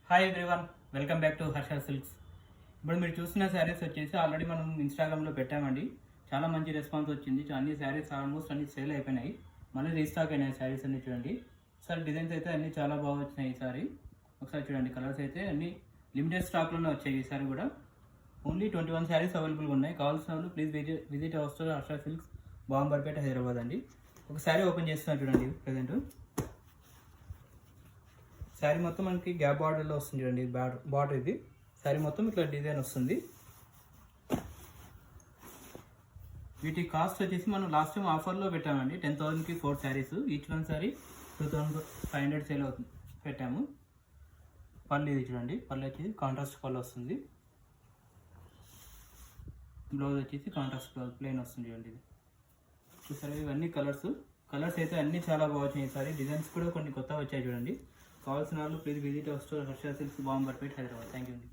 Hi everyone, welcome back to Harsha silks. ఇప్పుడు మీరు చూస్తున్న శారీస్ వచ్చేసి ఆల్రెడీ మనం ఇన్స్టాగ్రామ్లో పెట్టామండి. చాలా మంచి రెస్పాన్స్ వచ్చింది. అన్ని శారీస్ ఆల్మోస్ట్ అన్ని సేల్ అయిపోయినాయి. మళ్ళీ రీస్టాక్ అయినాయి శారీస్ అన్ని. చూడండి సార్, డిజైన్స్ అయితే అన్ని చాలా బాగా వచ్చినాయి ఈసారి. ఒకసారి చూడండి, కలర్స్ అయితే అన్ని లిమిటెడ్ స్టాక్లోనే వచ్చాయి ఈసారి కూడా. ఓన్లీ 21 శారీస్ అవైలబుల్గా ఉన్నాయి. కావాల్సిన వాళ్ళు please visit our store Harsha Silks, Bamberpet, Hyderabad అండి. ఒక శారీ ఓపెన్ చేస్తున్నారు చూడండి. ప్రజెంట్ శారీ మొత్తం మనకి గ్యాప్ బార్డర్లో వస్తుంది చూడండి. బార్డర్ ఇది శారీ మొత్తం ఇట్లా డిజైన్ వస్తుంది. వీటి కాస్ట్ వచ్చేసి మనం లాస్ట్ టైం ఆఫర్లో పెట్టామండి. 10,000కి 4 saris, each one sari 2,500 sale అవుతుంది పెట్టాము. పళ్ళు ఇది చూడండి, పళ్ళు వచ్చేసి కాంట్రాస్ట్ పళ్ళు వస్తుంది. బ్లౌజ్ వచ్చేసి కాంట్రాస్ట్ బ్లౌజ్ ప్లెయిన్ వస్తుంది చూడండి. ఇది చూసారు, ఇవన్నీ కలర్స్ అయితే అన్నీ చాలా బాగా వచ్చినాయి ఈసారి. డిజైన్స్ కూడా కొన్ని కొత్తగా వచ్చాయి చూడండి. కావాల్సిన వాళ్ళు please visit our store Harsha Silks, Bamberpet, Hyderabad. Thank you అండి.